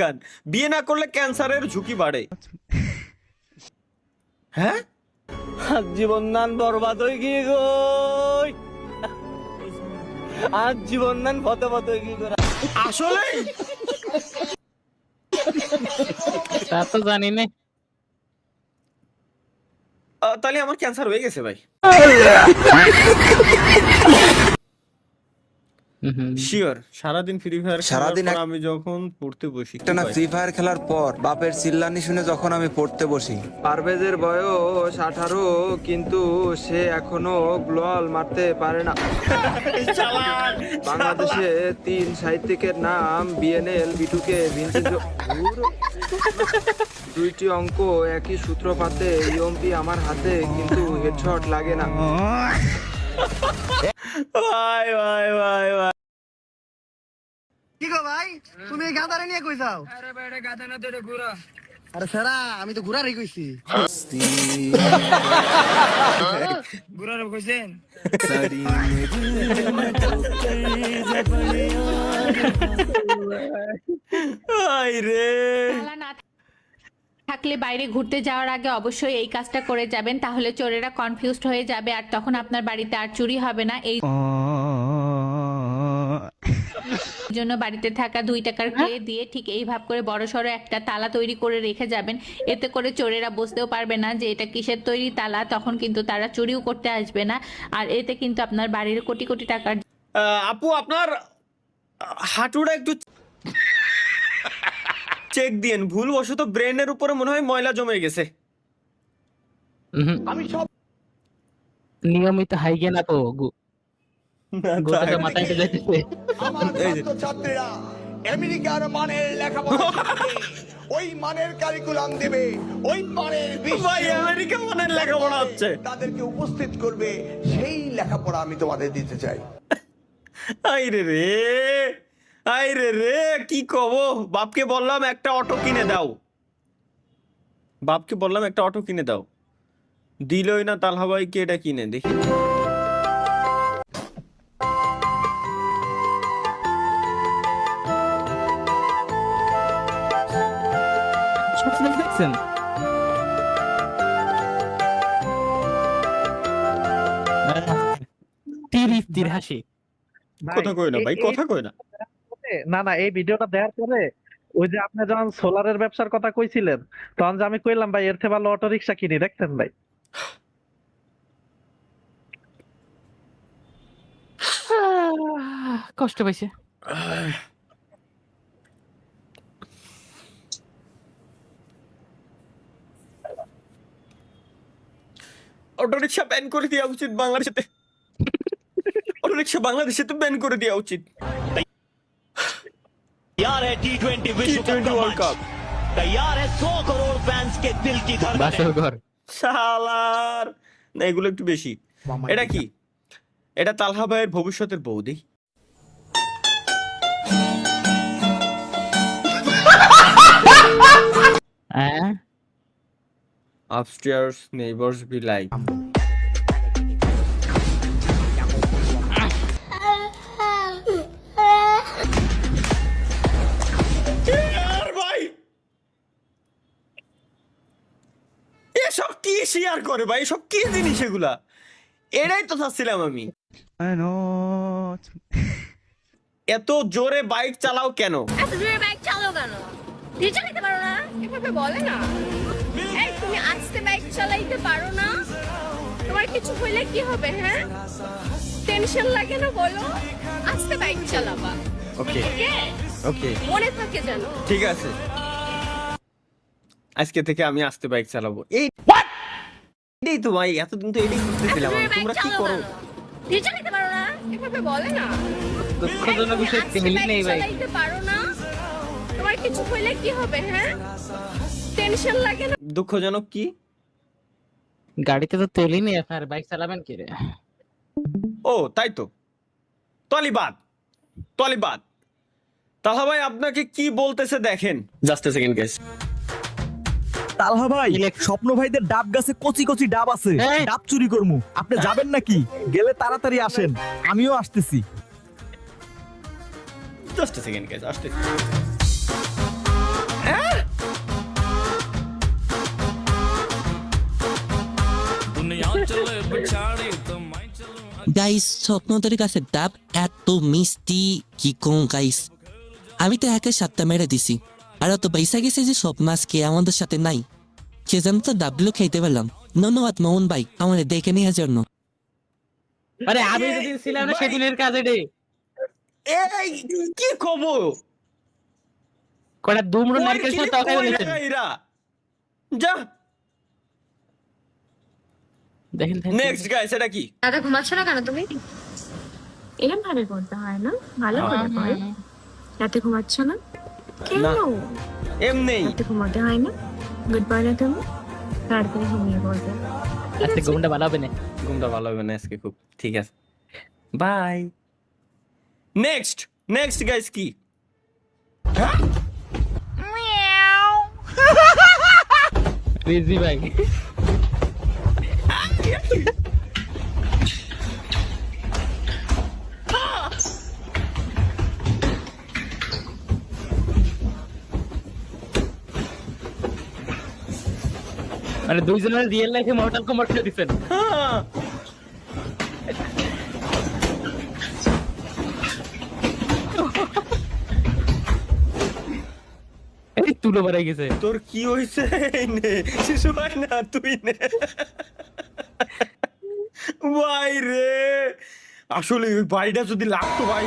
গান বিয়ে না করলে ক্যান্সারের ঝুঁকি বাড়ে। হ্যাঁ জীবন নান বরবাদ হয়ে গিয়ে গো, আজ জীবন নান ফতে ফতে হয়ে গিয়ে আসলে তা তো জানি না। তাহলে আমার ক্যান্সার হয়ে গেছে ভাই, শিওর। সারাদিন ফ্রি ফায়ার সারাদিন আমি যখন পড়তে বসি একটা না ফ্রি ফায়ার খেলার পর বাপের চিল্লানি শুনে যখন আমি পড়তে বসি। পারভেজের বয়স 18 কিন্তু সে এখনো গ্লোয়াল মারতে পারে না। বাংলাদেশে 3 সাহিত্যিকের নাম বিএনএল বিটুকে ভিনটেজ, দুইটি অঙ্ক একই সূত্রপাতে ইএমপি আমার হাতে কিন্তু হেডশট লাগে না। ভাই ভাই ভাই ভাই কি গো ভাই, তুমি এই গাধারে নিয়ে কই যাও? আরে বেটা গাধা না তো, এটা ঘোড়া। আরে সারা, আমি তো ঘুরারই কইছি। ঘোড়ার কইছেন? ভাই রে না থাকলে বাইরে ঘুরতে যাওয়ার আগে অবশ্যই এই কাজটা করে যাবেন, তাহলে চোরেরা কনফিউজড হয়ে যাবে আর তখন আপনার বাড়িতে আর চুরি হবে না। এই জন্য বাড়িতে থাকা 2 টাকার ক্লে দিয়ে ঠিক এই ভাব করে বড়সড় একটা তালা তৈরি করে রেখে যাবেন। এতে করে চোরেরা বুঝতেও পারবে না যে এটা কিসের তৈরি তালা, তখন কিন্তু তারা চুরিও করতে আসবে না। আর এতে কিন্তু আপনার বাড়ির কোটি কোটি টাকার। আপু আপনার হাঁটুটা একটু চেক দিয়েন, ভুলবশত ব্রেনের উপরে মনে হয় ময়লা জমে গেছে। আমি সব নিয়মিত হাইগে না তো গোটাটা মাথায় যাইতেছে। আমার ছাত্রছাত্রীরা আমেরিকার মানের লেখাপড়া শিখবে, ওই মানের কারিকুলাম দেবে, ওই মানের ভাই আমেরিকা মানের লেখাপড়া হচ্ছে, তাদেরকে উপস্থিত করবে, সেই লেখাপড়া আমি তোমাদের দিতে চাই। আইরে রে আইরে রে কি কব, বাপকে বললাম একটা অটো কিনে দাও, বাপকে বললাম একটা অটো কিনে দাও, দিলই না। তালহা ভাইকে এটা কিনে দেখি। দেখছেন তীর হাসি কথা কই না ভাই, কথা কই না। না না, এই ভিডিওটা দেখার পরে ওই যে আপনি যখন সোলারের ব্যবসার কথা কইছিলেন, তখন যে আমি কইলাম ভাই এর থেকে ভালো অটো রিক্সা কিনি, দেখছেন ভাই? কষ্ট পাইছে। অটো রিক্সা ব্যান করে দেওয়া উচিত বাংলাদেশে, অটো রিক্সা বাংলাদেশে তো ব্যান করে দেওয়া উচিত। तैयार है T20 विश्व कप का वर्ल्ड कप, तैयार है 100 करोड़ फैंस के दिल की धड़कन। শালার না এগুলো একটু বেশি। এটা কি? এটা তালহা ভাইয়ের ভবিষ্যতের বৌদি। Upstairs neighbors be like. ভাই এসব কি শেয়ার করে ভাই, এসব কি জিনিস এগুলা? এটাই তো চাচ্ছিলাম আমি। এত জোরে বাইক চালাও কেন? এত জোরে বাইক চালাও কেন? তুই চালাতে পারো না? এভাবে বলে না। এই তুমি আস্তে বাইক চালাইতে পারো না? তোমার কিছু হইলে কি হবে? হ্যাঁ, টেনশন লাগে না বলো? আস্তে বাইক চালাবা। ওকে ওকে মনে থাকে যেন। ঠিক আছে, আজকে থেকে আমি আস্তে বাইক চালাবো। এই তো ভাই, এতদিন তো এটাই করতেছিলাম আমি। তোমরা কি করো? তুই চালাতে পারো না? এভাবে বলে না। দুঃখজনক বিষয় ফ্যামিলি নেই ভাই। চালাইতে পারো না? তোমার কিছু হইলে কি হবে? হ্যাঁ, টেনশন লাগে না। দুঃখজনক কি? গাড়িতে তো তেলই নেই, আপনার বাইক চালাবেন কি রে? ও তাই তো, তলিবাদ তলিবাদ। তাহা ভাই আপনাকে কি বলতেছে দেখেন। Just a second guys. তালহা ভাই, স্বপ্ন ভাইদের ডাব গাছে কচি কচি ডাব আছে, ডাব চুরি করমু। আপনি যাবেন নাকি? গেলে তাড়াতাড়ি আসেন, আমিও আসতেছি। জাস্ট এ সেকেন্ড গাইস, আসতেছি। গাইস স্বপ্নদের কাছে ডাব এত মিষ্টি কি কোন গাইস, আমি তো একে 7টা মেরে দিছি, আর অত পয়সা গেছে যে স্বপ্ন আজকে আমাদের সাথে নাই, সেজন্য তো ডাবগুলো খাইতে পারলাম। ধন্যবাদ মোহন ভাই আমাদের দেখে নেওয়ার জন্য। আরে আমি যেদিন ছিলাম না সেদিনের কাজ এটাই। এই কি খবর? কয়টা দুমড়ো ওই নারকেল clip তরকারি কই বানিয়েছেন। লাগাইরা? যা দেখেন নেক্সট গাইস, এটা কি? দাদা ঘুমাচ্ছ না কেন তুমি? এরকম ভাবে করতে হয় না, ভালো করে বল। রাতে ঘুমাচ্ছ না কেন? না। এমনি রাতে ঘুমাতে হয় না? গুড বাই না তুমি, তাড়াতাড়ি ঘুমিয়ে পড়বে। আজকে ঘুমটা ভালো হবে না। ঘুমটা ভালো হবে না আজকে খুব। ঠিক আছে, বাই। নেক্সট নেক্সট গাইস কি? রিজি ভাই মানে দুইজনের রিয়েল লাইফে মর্টাল কম্বাট করে দিচ্ছেন। হ্যাঁ। এই তুলো বাড়াই গেছে। তোর কি হয়েছে? নে শিশু ভাই না, তুই নে। ভাই রে, আসলে ওই বাড়িটা যদি লাগতো ভাই